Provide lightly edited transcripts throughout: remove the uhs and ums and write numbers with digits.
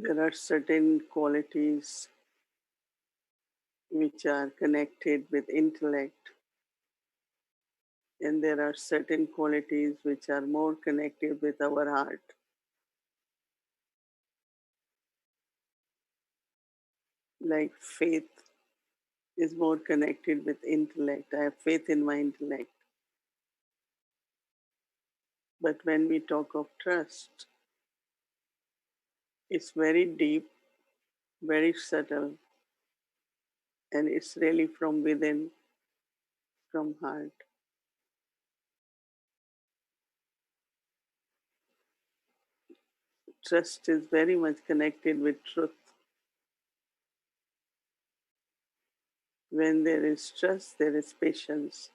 There are certain qualities which are connected with intellect, and there are certain qualities which are more connected with our heart. Like faith is more connected with intellect. I have faith in my intellect. But when we talk of trust, it's very deep, very subtle, and it's really from within, from heart. Trust is very much connected with truth. When there is trust, there is patience.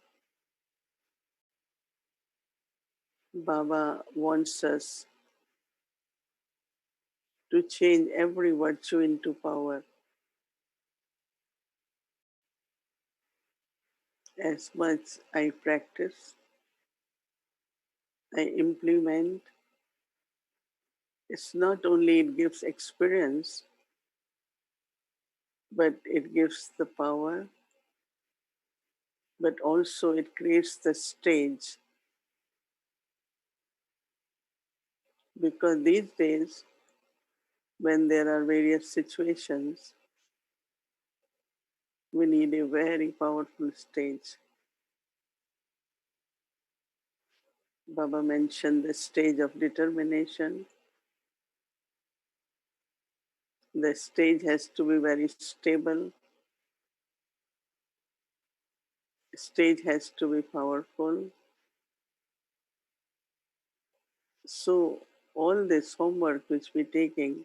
Baba wants us to change every virtue into power. As much I practice, I implement, it's not only it gives experience, but it gives the power, but also it creates the stage. Because these days, when there are various situations, we need a very powerful stage. Baba mentioned the stage of determination. The stage has to be very stable. The stage has to be powerful. So all this homework which we're taking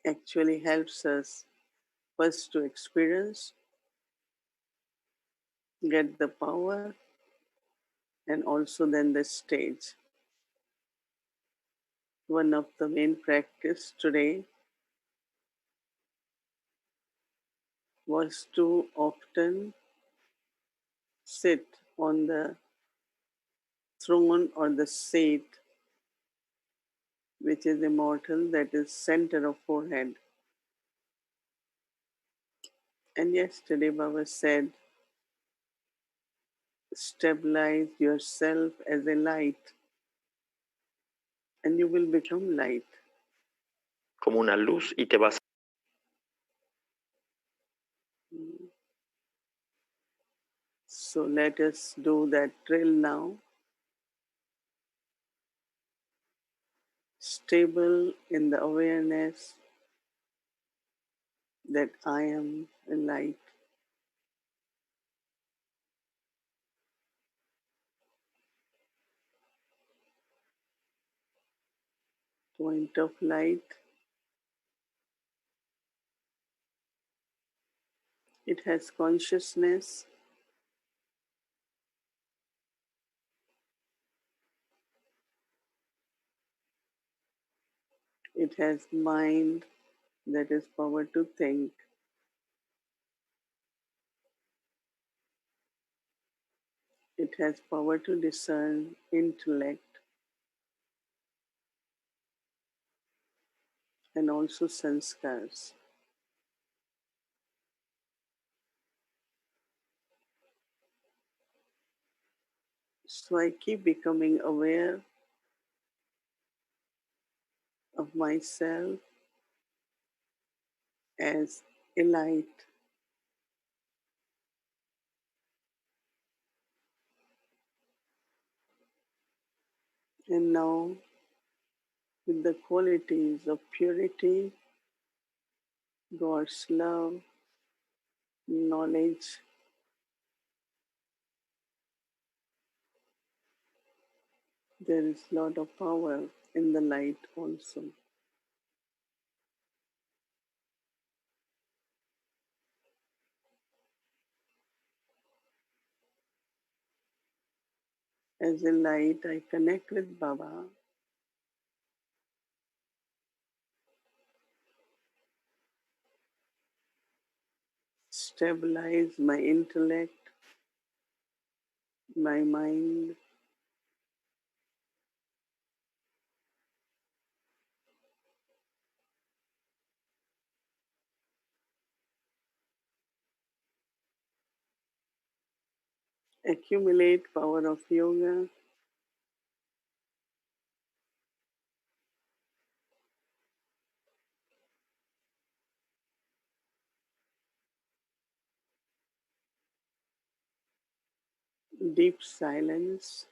actually helps us first to experience, get the power, and also then the stage. One of the main practice today was to often sit on the throne or the seat which is immortal, that is center of forehead. And yesterday Baba said, stabilize yourself as a light and you will become light. Como una luz y te vas. So let us do that drill now. Stable in the awareness that I am a light. Point of light. It has consciousness. It has mind, that is power to think. It has power to discern, intellect, and also sanskars. So I keep becoming aware of myself as a light. And now, with the qualities of purity, God's love, knowledge, there is a lot of power in the light also. As a light, I connect with Baba. Stabilize my intellect, my mind, accumulate power of yoga, deep silence,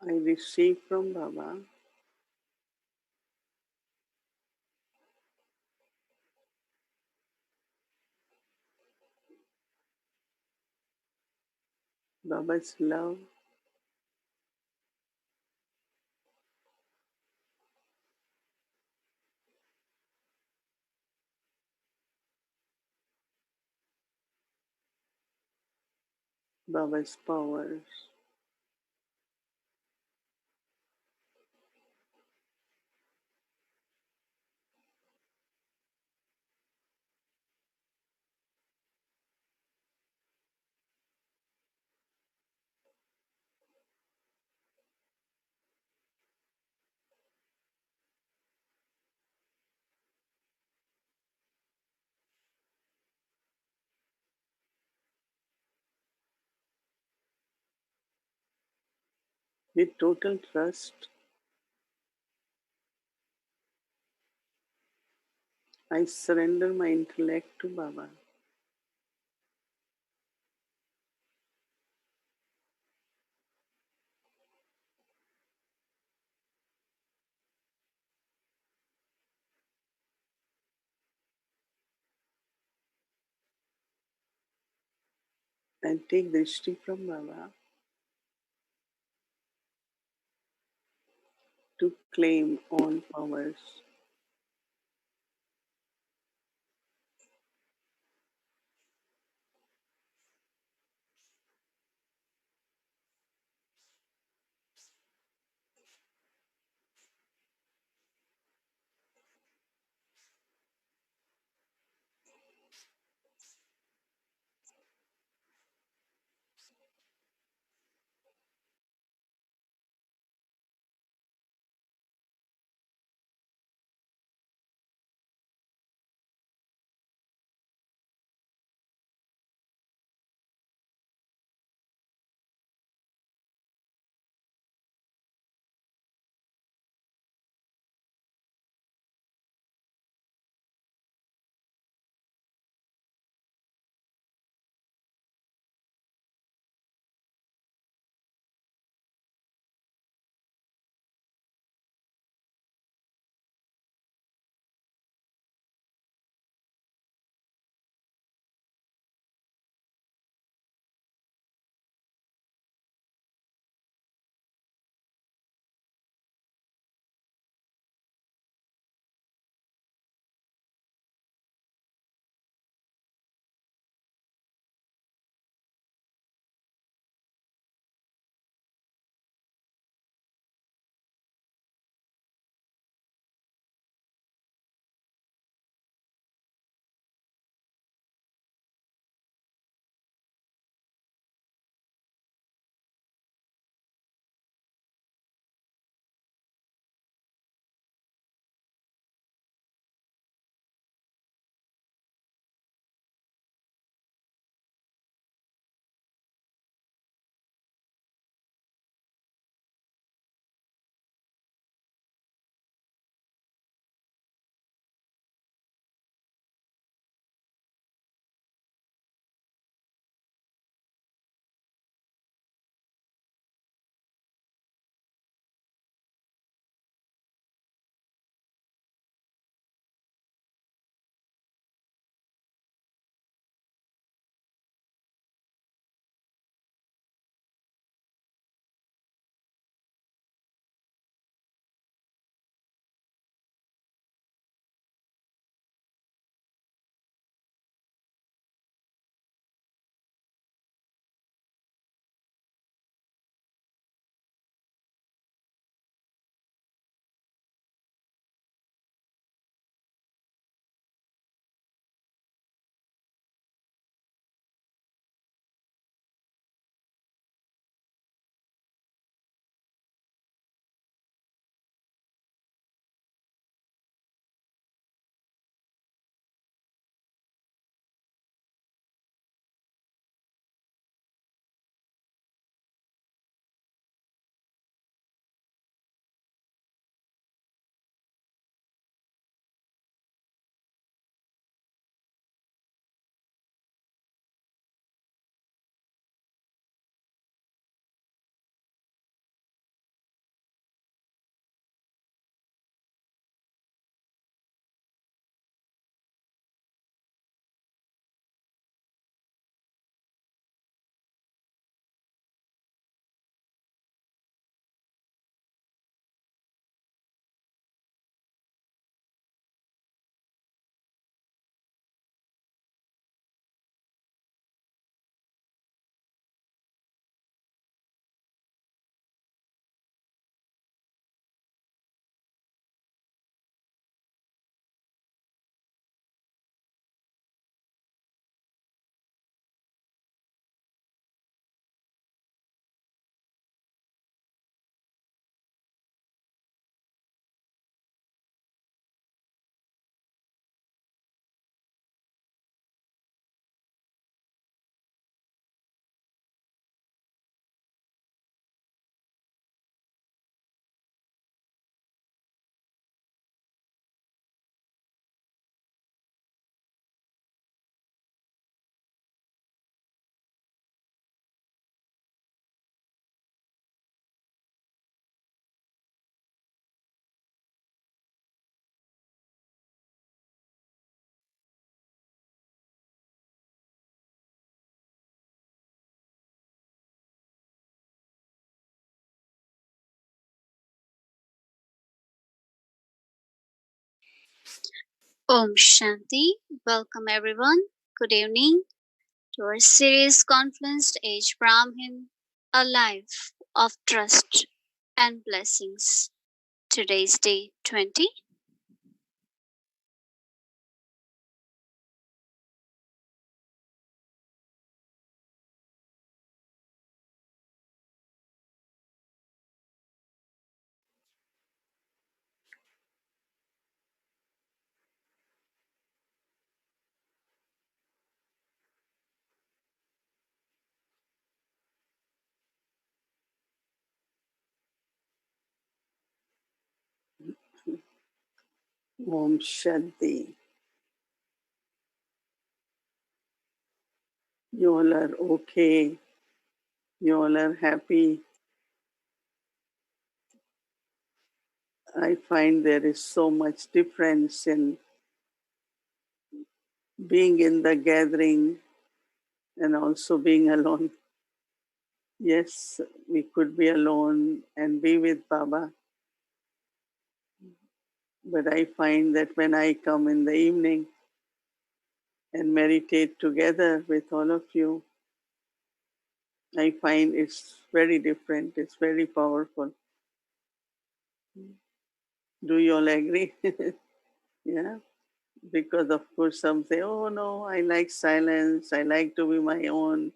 I receive from Baba, Baba's love, Baba's powers. With total trust, I surrender my intellect to Baba and take drishti from Baba to claim all powers. Om Shanti. Welcome everyone. Good evening to our series Confluence-Aged Brahmin, a life of trust and blessings. Today's day 20. Om Shanti. You all are okay. You all are happy. I find there is so much difference in being in the gathering and also being alone. Yes, we could be alone and be with Baba, but I find that when I come in the evening and meditate together with all of you, I find it's very different. It's very powerful. Do you all agree? Yeah. Because, of course, some say, oh no, I like silence. I like to be my own.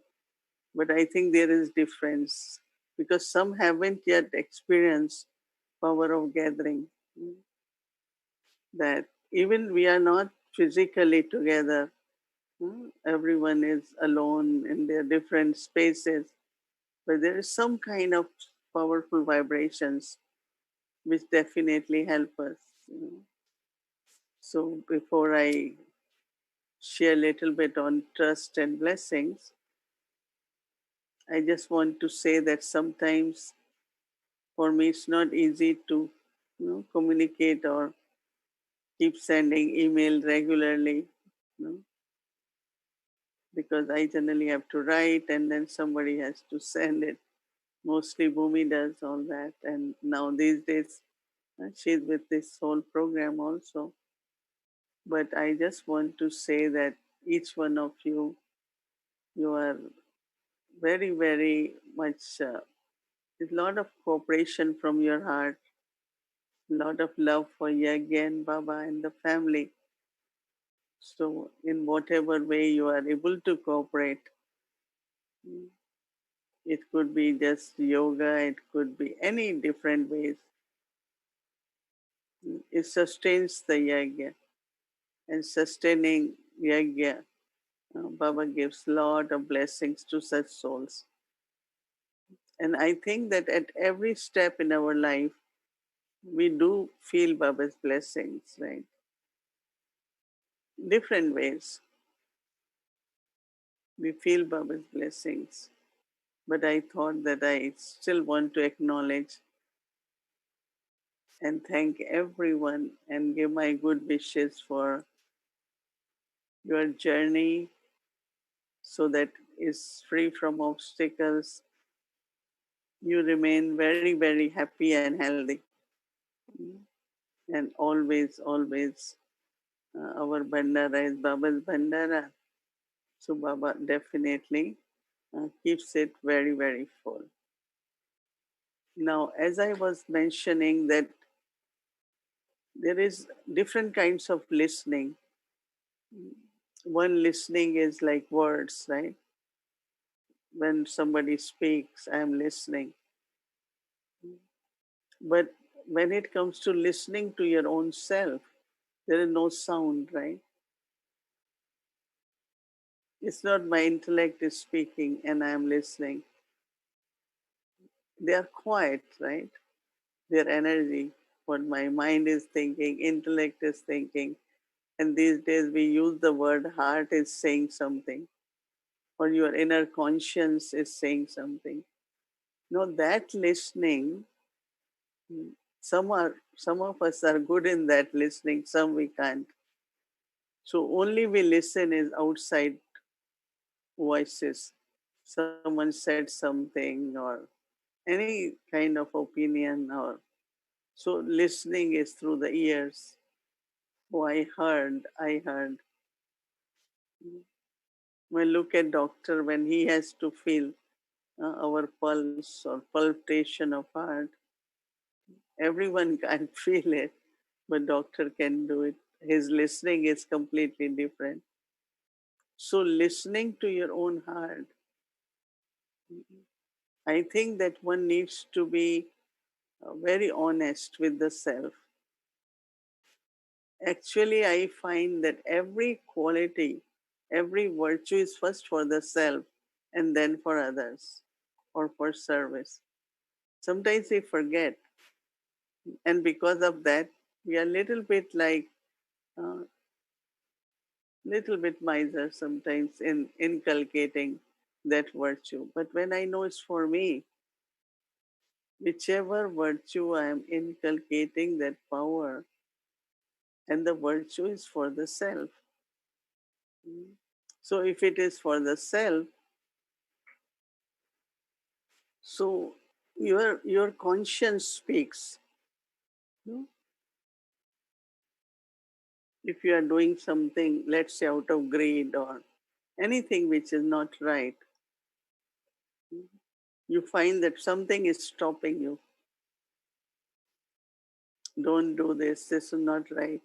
But I think there is difference because some haven't yet experienced power of gathering. That even we are not physically together. Everyone is alone in their different spaces, but there is some kind of powerful vibrations which definitely help us. you know. So before I share a little bit on trust and blessings, I just want to say that sometimes for me it's not easy to communicate or keep sending email regularly, you know, because I generally have to write and then somebody has to send it. Mostly Bhumi does all that, and now these days she's with this whole program also. But I just want to say that each one of you, you are very, very much, a lot of cooperation from your heart, a lot of love for Yagi and Baba and the family. So, in whatever way you are able to cooperate, it could be just yoga, it could be any different ways. It sustains the yagya, and sustaining yagya, Baba gives lot of blessings to such souls. And I think that at every step in our life, we do feel Baba's blessings, right? Different ways. We feel Baba's blessings. But I thought that I still want to acknowledge and thank everyone and give my good wishes for your journey so that is free from obstacles. You remain very, very happy and healthy. And always, always, our Bandara is Baba's Bandara. So Baba definitely keeps it very, very full. Now, as I was mentioning that there is different kinds of listening. One listening is like words, right? When somebody speaks, I am listening. But when it comes to listening to your own self, there is no sound, right? It's not my intellect is speaking and I am listening. They are quiet, right? Their energy, what my mind is thinking, intellect is thinking. And these days we use the word heart is saying something, or your inner conscience is saying something. No, that listening, some of us are good in that listening, some we can't. So only we listen is outside voices. Someone said something or any kind of opinion or so listening is through the ears. Oh, I heard. Well, look at doctor when he has to feel our pulse or palpitation of heart. Everyone can't feel it, but doctor can do it. His listening is completely different. So listening to your own heart, I think that one needs to be very honest with the self. Actually, I find that every quality, every virtue is first for the self and then for others or for service. Sometimes we forget, and because of that, we are little bit like uh, little bit miser sometimes in inculcating that virtue. But when I know it's for me, whichever virtue I am inculcating, that power and the virtue is for the self. Mm. So if it is for the self, so your conscience speaks. No? If you are doing something, let's say out of greed or anything which is not right, you find that something is stopping you. Don't do this. This is not right.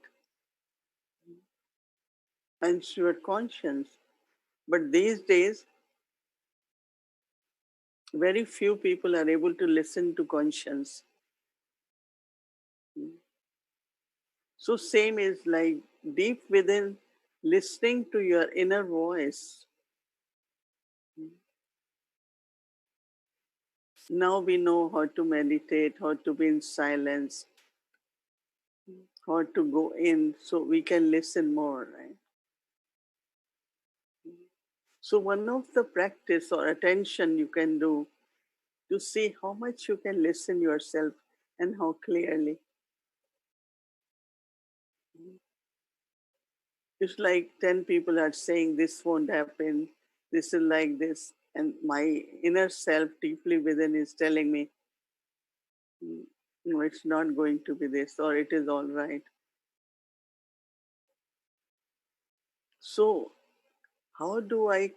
And it's your conscience. But these days, very few people are able to listen to conscience. So same is like deep within, listening to your inner voice. Now we know how to meditate, how to be in silence, how to go in so we can listen more, right? So one of the practice or attention you can do to see how much you can listen yourself and how clearly. It's like 10 people are saying this won't happen, this is like this, and my inner self deeply within is telling me, "Mm, no, it's not going to be this, or it is all right." So, how do I,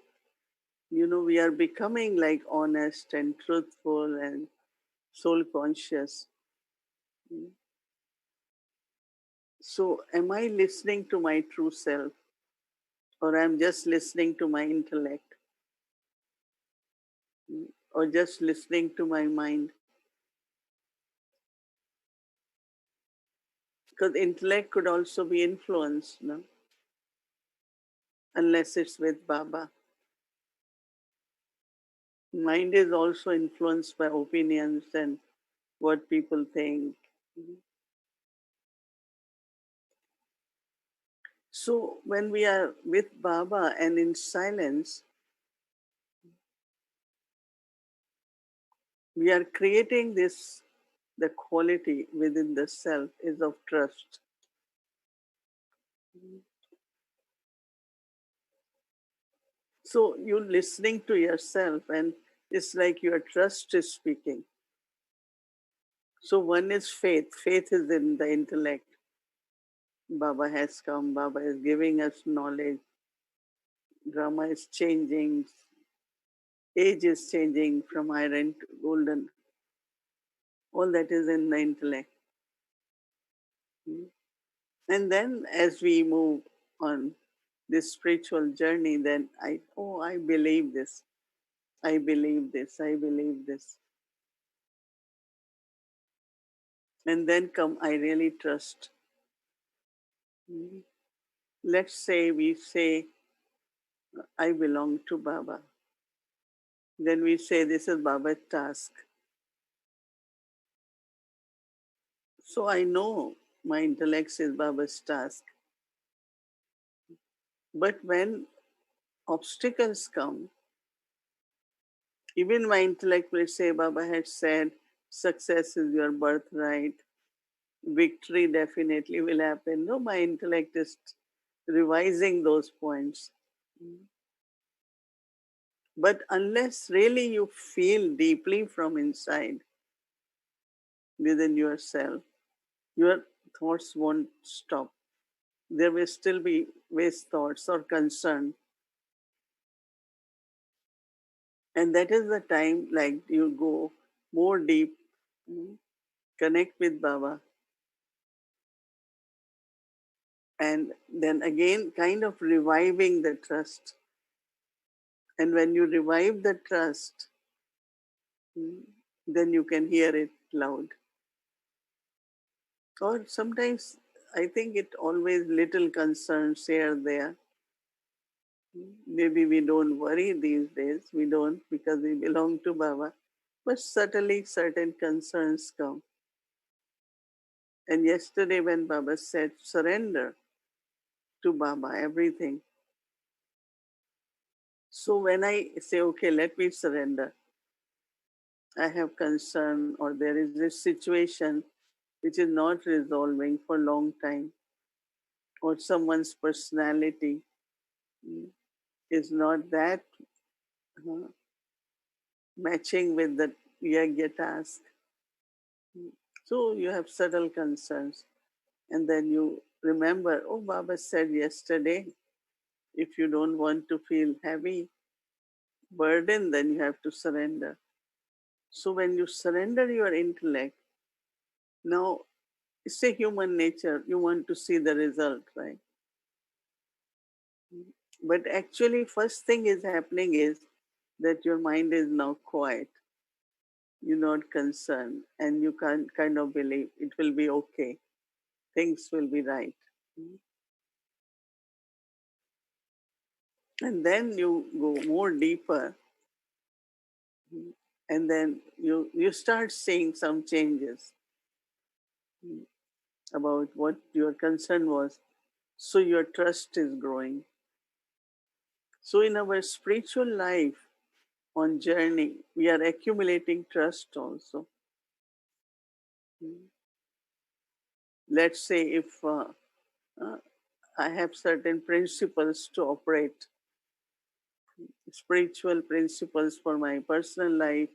we are becoming like honest and truthful and soul conscious. Mm. So, am I listening to my true self, or I'm just listening to my intellect, or just listening to my mind? Because intellect could also be influenced, no? Unless it's with Baba. Mind is also influenced by opinions and what people think. So when we are with Baba and in silence, we are creating this, the quality within the self is of trust. So you're listening to yourself and it's like your trust is speaking. So one is faith. Faith is in the intellect. Baba has come, Baba is giving us knowledge. Drama is changing, age is changing from iron to golden. All that is in the intellect. And then as we move on this spiritual journey, then I believe this. I believe this. I believe this. And then come, I really trust. Mm. Let's say we say, I belong to Baba. Then we say, this is Baba's task. So I know my intellect is Baba's task. But when obstacles come, even my intellect will say, Baba had said, success is your birthright, victory definitely will happen. No, my intellect is revising those points. But unless really you feel deeply from inside within yourself, your thoughts won't stop. there will still be waste thoughts or concern. And that is the time like you go more deep, mm, connect with Baba, and then again kind of reviving the trust. And when you revive the trust, mm, then you can hear it loud. Or sometimes I think it always little concerns here there. Maybe we don't worry these days. We don't because we belong to Baba. But certainly certain concerns come. And yesterday when Baba said surrender to Baba, everything. So when I say, okay, let me surrender, I have concern or there is a situation which is not resolving for a long time, or someone's personality mm, is not that uh, matching with the yagya task. So you have subtle concerns. And then you remember, oh, Baba said yesterday, if you don't want to feel heavy, burden, then you have to surrender. So when you surrender your intellect, now it's a human nature. You want to see the result, right? But actually, first thing is happening is that your mind is now quiet. You're not concerned, and you can kind of believe it will be okay. Things will be right. And then you go more deeper, and then you start seeing some changes about what your concern was. So your trust is growing. So in our spiritual life on journey, we are accumulating trust also. Let's say if uh, I have certain principles to operate, spiritual principles for my personal life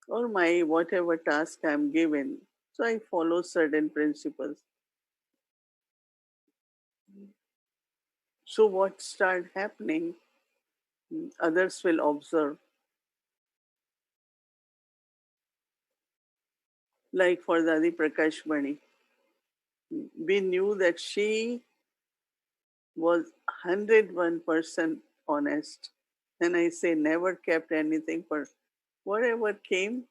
or my whatever task I'm given. So I follow certain principles. So what start happening, others will observe. Like for Dadi Prakash Mani, we knew that she was 101% honest. And I say never kept anything for whatever came.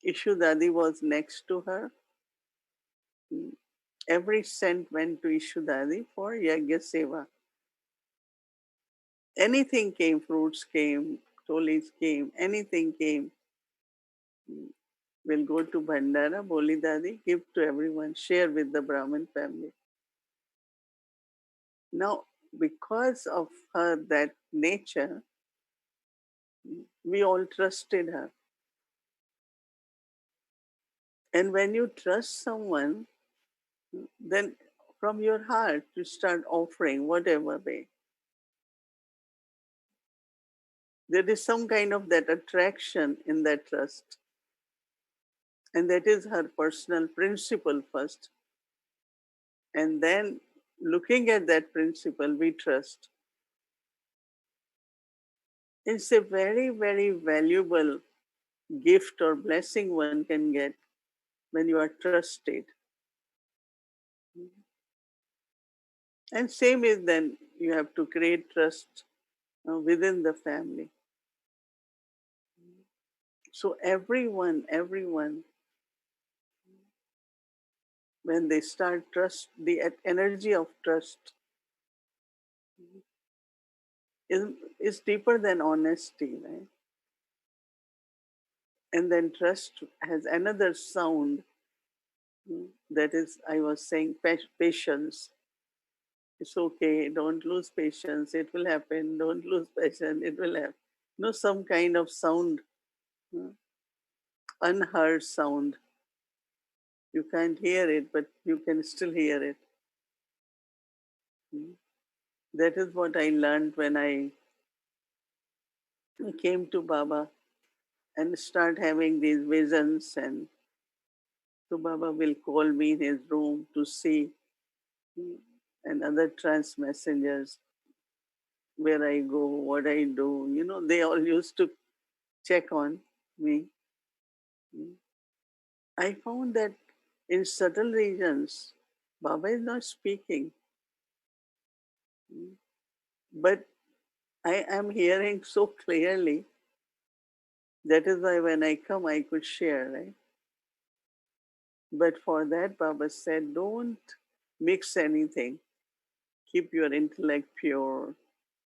Ishu Dadi was next to her. Every cent went to Ishu Dadi for Yagya Seva. Anything came, fruits came, tolis came, anything came. We'll go to Bhandara, Boli Dadi, give to everyone, share with the Brahmin family. Now, because of her that nature, we all trusted her. And when you trust someone, then from your heart you start offering whatever way. There is some kind of that attraction in that trust. And that is her personal principle first. And then looking at that principle, we trust. It's a very, very valuable gift or blessing one can get when you are trusted. And same is then you have to create trust within the family. So everyone, when they start trust, the energy of trust is, is deeper than honesty, right? And then trust has another sound that is, I was saying, patience. It's okay, don't lose patience, it will happen. Don't lose patience, it will happen. No, some kind of sound, uh, unheard sound. You can't hear it, but you can still hear it. That is what I learned when I came to Baba and start having these visions. And so Baba will call me in his room to see. and other trance messengers, where I go, what I do, they all used to check on me. I found that in subtle regions, Baba is not speaking, but I am hearing so clearly. That is why when I come, I could share, right? But for that, Baba said, don't mix anything. Keep your intellect pure,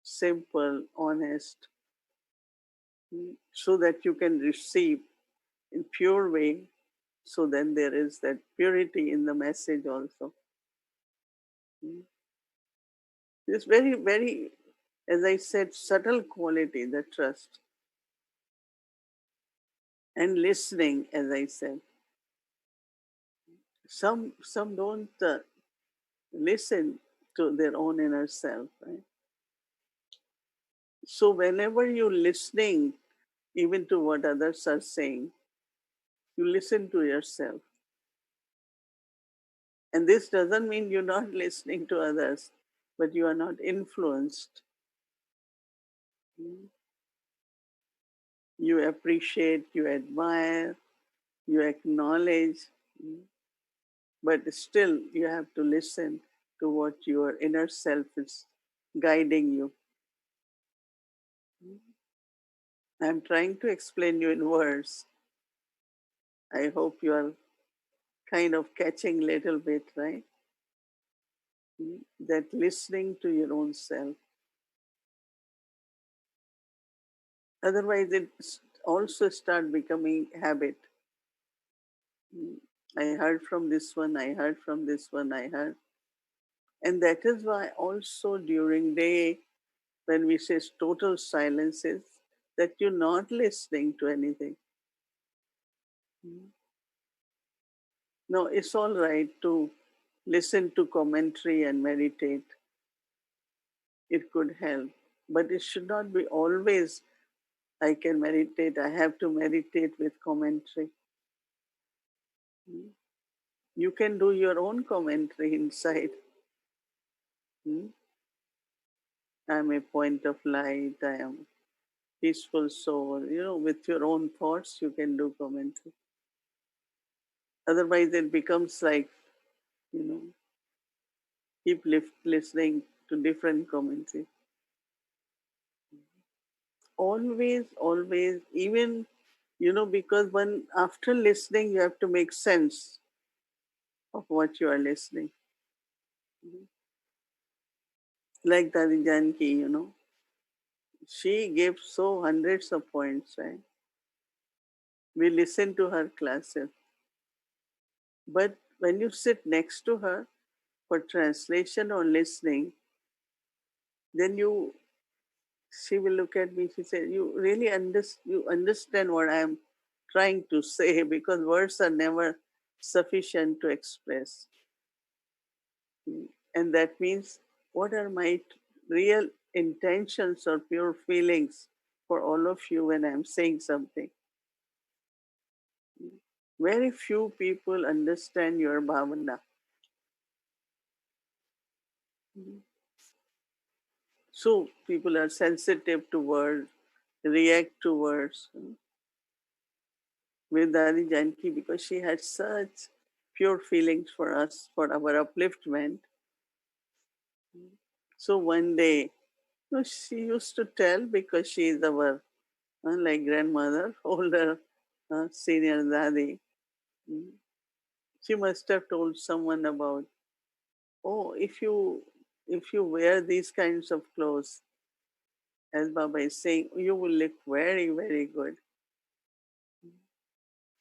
simple, honest, so that you can receive in pure way. So then there is that purity in the message also. It's very, very, as I said, subtle quality, the trust. And listening, as I said. Some don't listen to their own inner self, right? So whenever you're listening, even to what others are saying, you listen to yourself. And this doesn't mean you're not listening to others, but you are not influenced. You appreciate, you admire, you acknowledge, but still you have to listen to what your inner self is guiding you. I'm trying to explain you in words. I hope you are kind of catching a little bit, right? That listening to your own self. Otherwise, it also start becoming habit. I heard from this one, I heard from this one, I heard. And that is why also during day, when we say total silence, is that you're not listening to anything. No, it's all right to listen to commentary and meditate. It could help. But it should not be always I can meditate, I have to meditate with commentary. You can do your own commentary inside. I am a point of light, I am peaceful soul. With your own thoughts, you can do commentary. Otherwise, it becomes like, you know, keep listening to different commentary. Always, always, even, because when after listening, you have to make sense of what you are listening. Like Dadi Janki, she gave so hundreds of points, right? We listened to her classes. But when you sit next to her for translation or listening, then she will look at me, she said, you really you understand what I'm trying to say, because words are never sufficient to express. And that means, what are my real intentions or pure feelings for all of you when I'm saying something? Very few people understand your bhavana. So people are sensitive to words, react to words. With Dadi Janki, because she had such pure feelings for us, for our upliftment. So one day, she used to tell, because she is our like grandmother, older senior Dadi. She must have told someone about, oh, if you wear these kinds of clothes, as Baba is saying, you will look very, very good.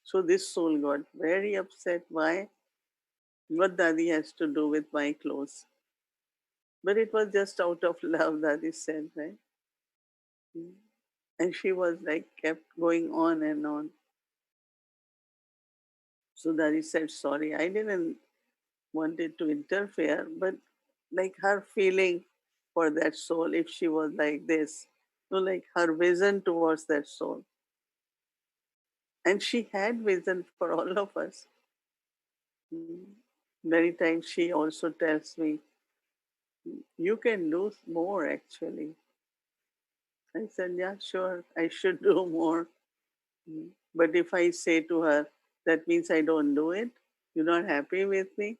So this soul got very upset. Why? What Dadi has to do with my clothes? But it was just out of love, Dadi said, right? And she was like, kept going on and on. So Dadi said, sorry, I didn't want it to interfere, but like her feeling for that soul, if she was like this, like her vision towards that soul. And she had vision for all of us. Many times she also tells me, You can do more actually. I said, yeah, sure, I should do more. But if I say to her, that means I don't do it, you're not happy with me,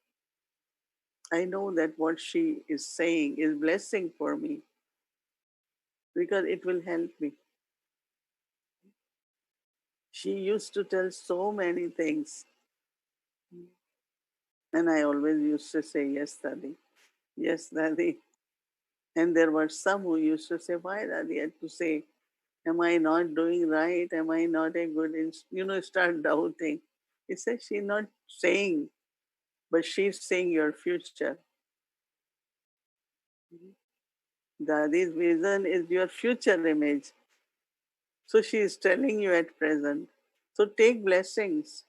I know that what she is saying is blessing for me because it will help me. She used to tell so many things, and I always used to say, yes, Daddy, yes, Daddy. And there were some who used to say, why, Daddy? I had to say, am I not doing right? Am I not a good, start doubting. He said, she's not saying, but she's saying your future. Daddy's vision is your future image. So she is telling you at present. So take blessings.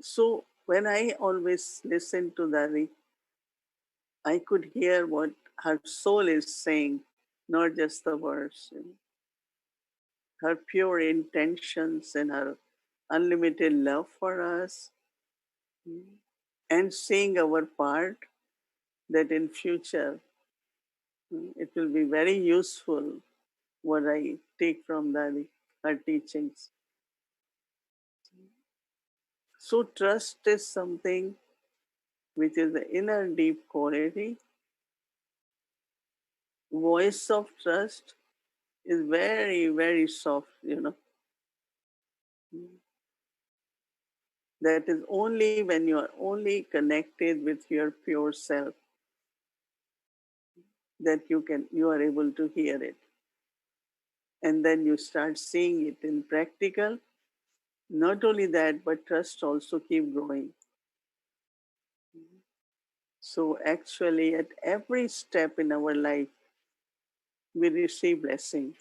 So when I always listen to Dari, I could hear what her soul is saying, not just the words. Her pure intentions and her unlimited love for us, and seeing our part that in future it will be very useful what I take from Dari, her teachings. So trust is something which is the inner deep quality. Voice of trust is very, very soft. That is only when you are only connected with your pure self that you are able to hear it. And then you start seeing it in practical. Not only that, but trust also keep growing. So actually at every step in our life, we receive blessing.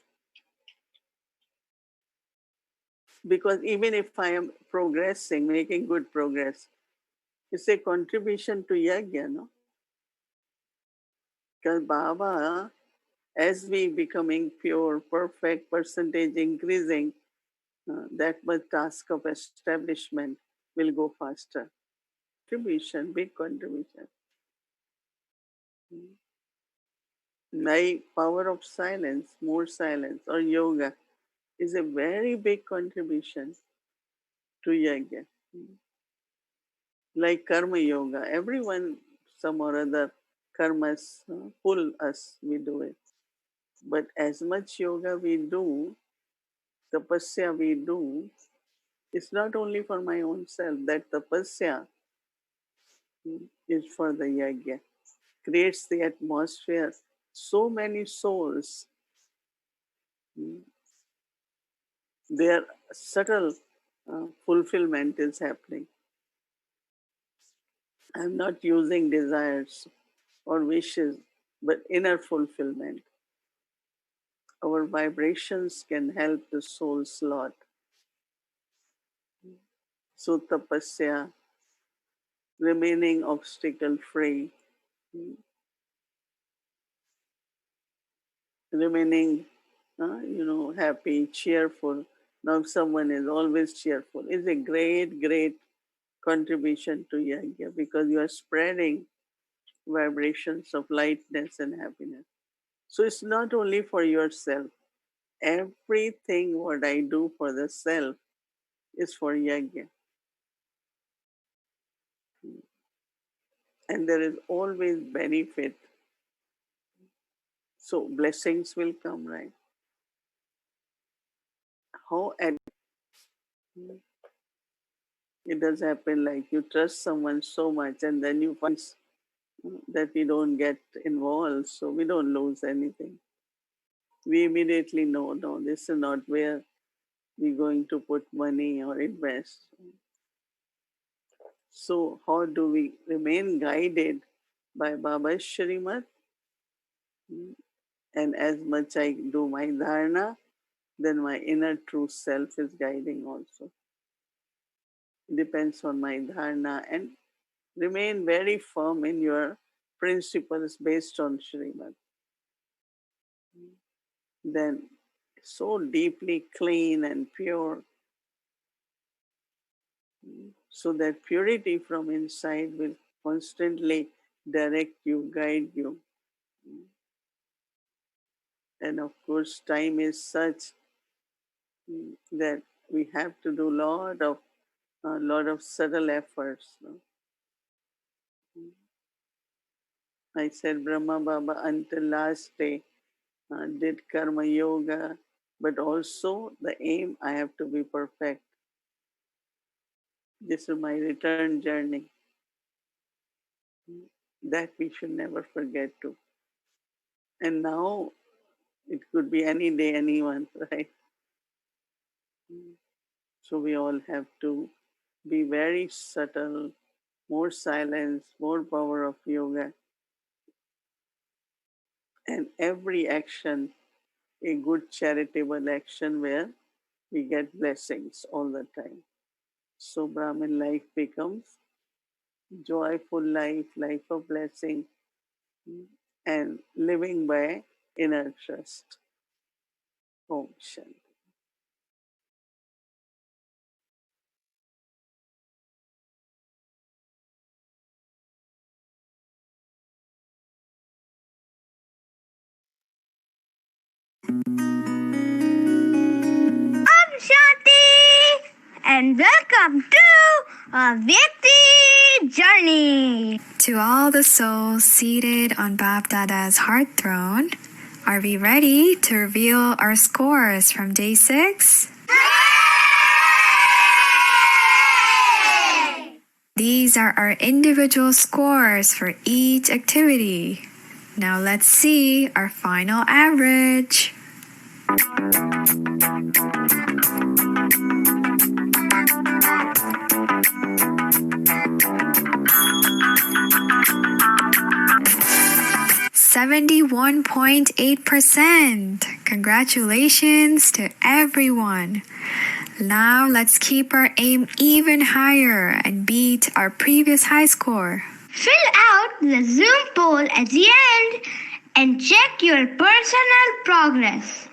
Because even if I am progressing, making good progress, it's a contribution to yajna, no? Because Baba, as we becoming pure, perfect, percentage increasing, that much task of establishment will go faster. Contribution, big contribution. My power of silence, more silence, or yoga is a very big contribution to yoga. Like karma yoga, everyone, some or other karmas pull us, we do it. But as much yoga we do, tapasya we do, it's not only for my own self. That tapasya is for the yajna, creates the atmosphere. So many souls, mm, their subtle fulfillment is happening. I'm not using desires or wishes, but inner fulfillment. Our vibrations can help the souls a lot. So tapasya, remaining obstacle free, remaining, happy, cheerful. Now someone is always cheerful. Is a great, great contribution to yajna because you are spreading vibrations of lightness and happiness. So it's not only for yourself. Everything what I do for the self is for yajna. And there is always benefit. So blessings will come, right? How it does happen like you trust someone so much and then you find that we don't get involved, so we don't lose anything. We immediately know, no, this is not where we're going to put money or invest. So, how do we remain guided by Baba's Shrimat? And as much I do my dharana, then my inner true self is guiding also. It depends on my dharana and remain very firm in your principles based on Shrimat. Then so deeply clean and pure, so that purity from inside will constantly direct you, guide you. And of course, time is such that we have to do a lot of subtle efforts. No? I said Brahma Baba until last day did karma yoga, but also the aim I have to be perfect. This is my return journey. That we should never forget to. And now it could be any day, anyone, right? So we all have to be very subtle, more silence, more power of yoga. And every action, a good charitable action where we get blessings all the time. So Brahmin life becomes joyful life, life of blessing, and living by inner trust. Om Shanti. Om Shanti and welcome to a Vyakti Journey. To all the souls seated on Bab Dada's heart throne, are we ready to reveal our scores from day 6? These are our individual scores for each activity. Now let's see our final average. %71.8%. Congratulations to everyone. Now let's keep our aim even higher and beat our previous high score. Fill out the Zoom poll at the end and check your personal progress.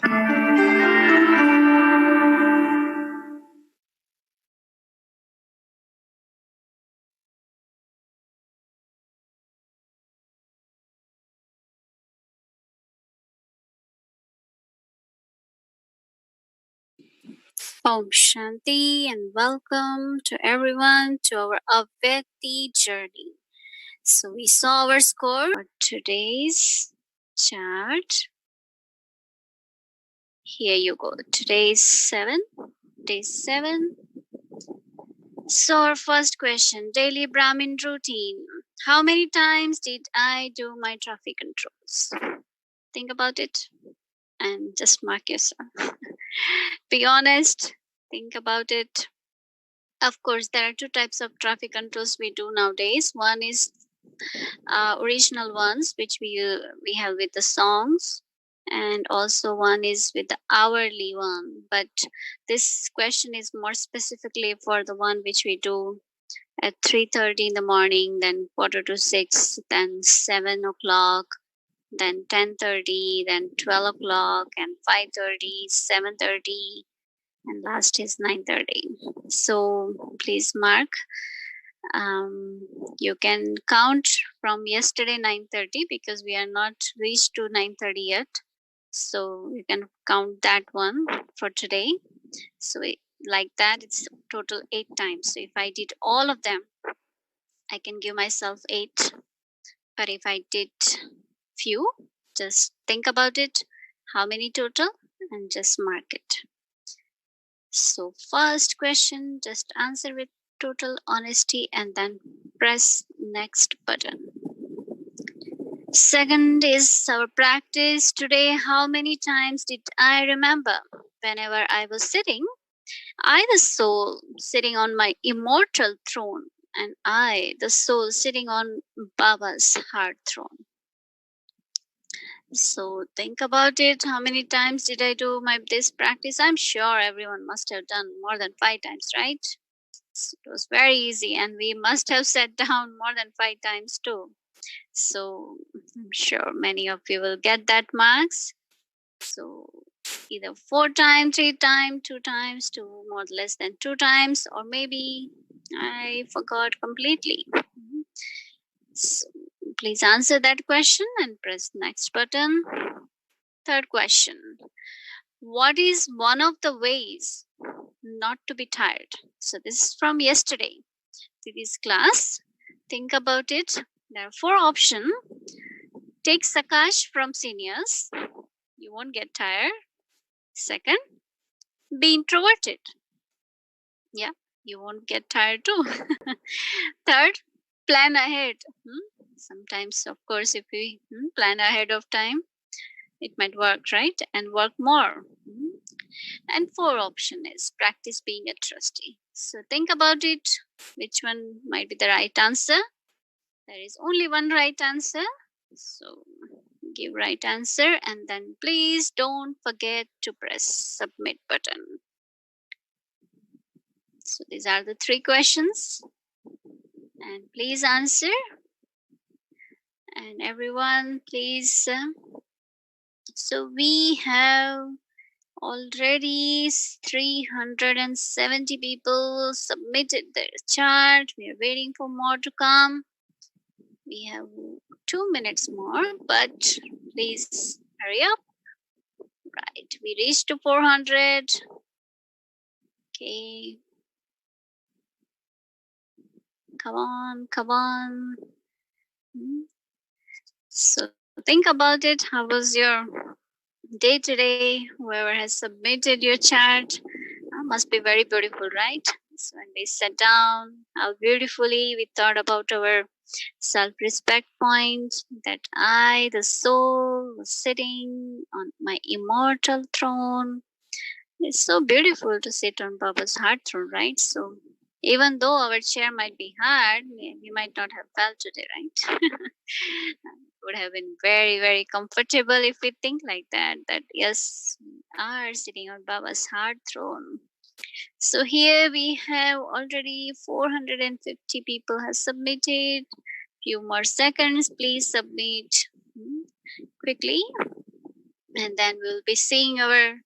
Om Shanti and welcome to everyone to our Avyakti journey. So we saw our score for today's chart. Here you go. Today's 7. Day 7. So our first question, daily Brahmin routine. How many times did I do my traffic controls? Think about it and just mark yourself. Be honest. Think about it. Of course, there are two types of traffic controls we do nowadays. One is original ones, which we have with the songs, and also one is with the hourly one. But this question is more specifically for the one which we do at 3:30 in the morning, then 4:45, then 7 o'clock, then 10:30, then 12 o'clock, and 5:30, 7:30, and last is 9:30. So please mark. You can count from yesterday 9:30 because we are not reached to 9:30 yet. So you can count that one for today. So like that, it's total 8 times. So if I did all of them, I can give myself 8. But if I did few, just think about it, how many total, and just mark it. So first question, just answer with total honesty and then press next button. Second is our practice today. How many times did I remember whenever I was sitting, I the soul sitting on my immortal throne, and I the soul sitting on Baba's heart throne. So think about it. How many times did I do this practice? I'm sure everyone must have done more than 5 times, right? It was very easy, and we must have sat down more than 5 times too. So I'm sure many of you will get that marks. So either 4 times, 3 times, 2 times, 2 more less than 2 times, or maybe I forgot completely. please answer that question and press next button. Third question. What is one of the ways not to be tired? So this is from yesterday. This class. Think about it. There are 4 options. Take Sakash from seniors. You won't get tired. Second, be introverted. Yeah, you won't get tired too. Third, plan ahead. Sometimes, of course, if we plan ahead of time, it might work, right? And work more. And 4 option is practice being a trustee. So think about it. Which one might be the right answer? There is only one right answer. So give right answer and then please don't forget to press submit button. So these are the 3 questions and please answer. And everyone please. So we have already 370 people submitted their chart. We are waiting for more to come. We have 2 minutes more, but please hurry up. Right, we reached to 400. Okay. Come on, come on. So think about it. How was your day today? Whoever has submitted your chart must be very beautiful, right? So when we sat down, how beautifully we thought about our self-respect point, that I, the soul, was sitting on my immortal throne. It's so beautiful to sit on Baba's heart throne, right? So even though our chair might be hard, we might not have felt today, right? It would have been very, very comfortable if we think like that, that yes, we are sitting on Baba's heart throne. So here we have already 450 people have submitted. Few more seconds, please submit quickly. And then we'll be seeing our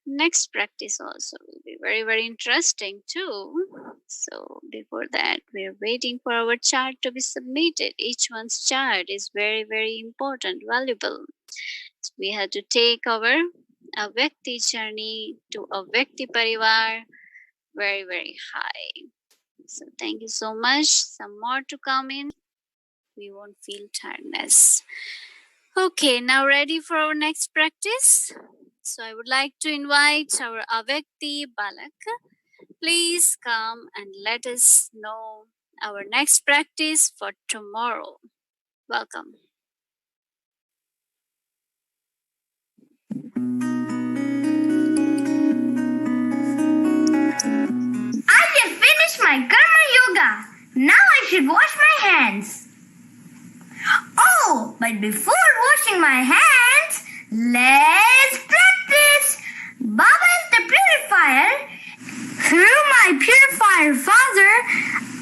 next practice also. Will be very, very interesting too. So before that, we are waiting for our chart to be submitted. Each one's chart is very, very important, valuable. So we have to take our Avyakti journey to Avyakti Parivar very, very high. So thank you so much. Some more to come in. We won't feel tiredness. Okay, now ready for our next practice? So I would like to invite our Avyakti Balak. Please come and let us know our next practice for tomorrow. Welcome. I just finished my Karma Yoga. Now I should wash my hands. Oh, but before washing my hands, let's practice. Baba is the purifier. Through my purifier Father,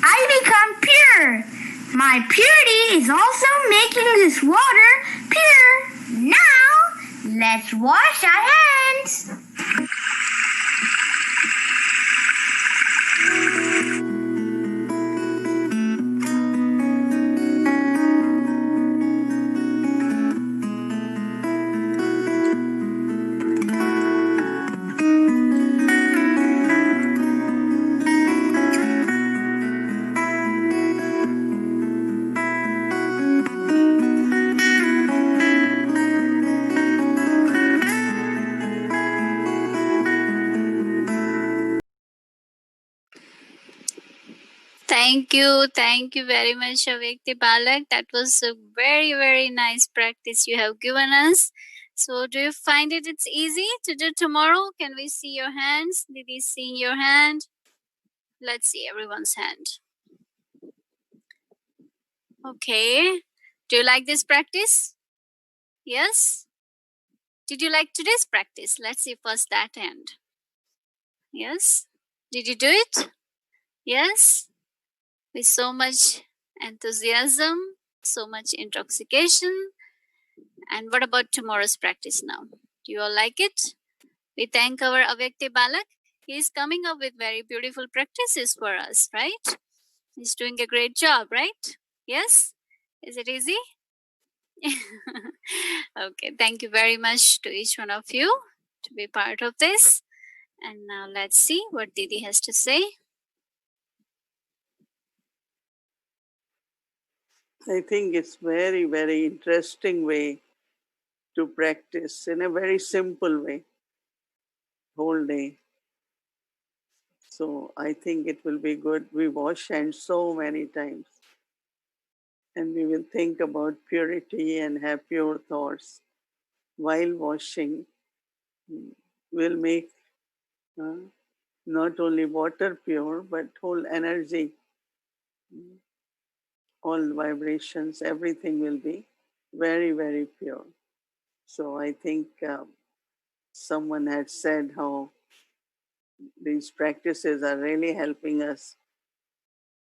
I become pure. My purity is also making this water pure. Now, let's wash our hands. Thank you very much, Avyakti Balak. That was a very, very nice practice you have given us. So do you find it's easy to do tomorrow? Can we see your hands? Did you see your hand? Let's see everyone's hand. Okay. Do you like this practice? Yes? Did you like today's practice? Let's see first that hand. Yes? Did you do it? Yes? With so much enthusiasm, so much intoxication. And what about tomorrow's practice now? Do you all like it? We thank our Avyakti Balak. He is coming up with very beautiful practices for us, right? He's doing a great job, right? Yes? Is it easy? Okay, thank you very much to each one of you to be part of this. And now let's see what Didi has to say. I think it's very, very interesting way to practice in a very simple way, whole day. So I think it will be good. We wash hands so many times and we will think about purity and have pure thoughts while washing. Will make uh, not only water pure, but whole energy, all vibrations, everything will be very, very pure. So I think someone had said how these practices are really helping us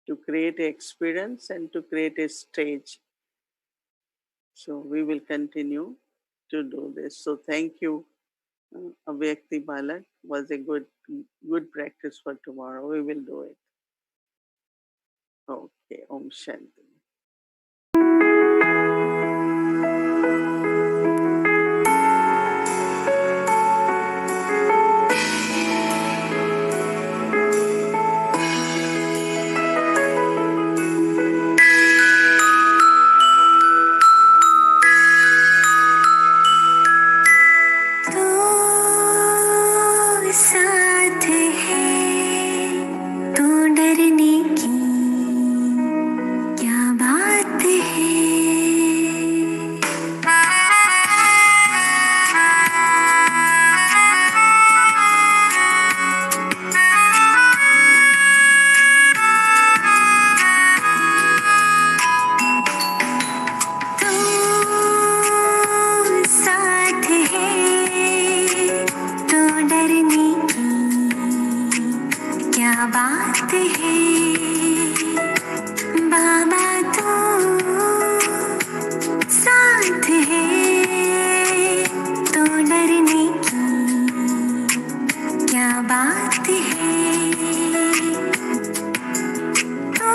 to create an experience and to create a stage. So we will continue to do this. So thank you. Avyakti Balak was a good practice for tomorrow. We will do it. Okay. Om Shanti. तू साथ है तो डरने की क्या बात है तू साथ है तो डरने की क्या बात है बाबा तू साथ है तो डरने की क्या बात है तू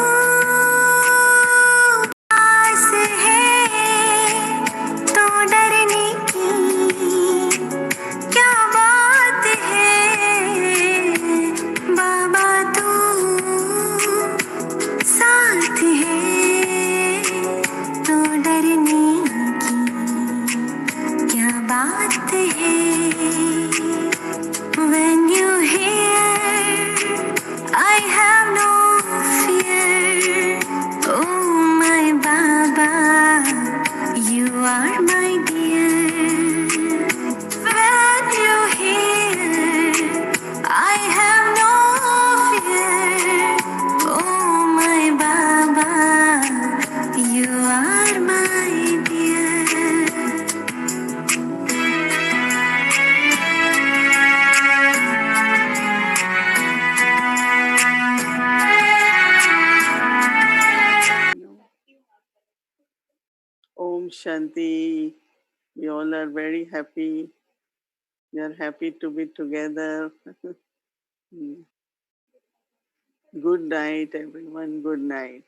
पास है तो डरने की क्या बात है बाबा तू साथ है तो डरने की क्या बात है when you hear I have no fear oh my Baba you are my dear when you hear I have no fear oh my Baba you are my dear Om Shanti. We all are very happy. We are happy to be together. Good night, everyone. Good night.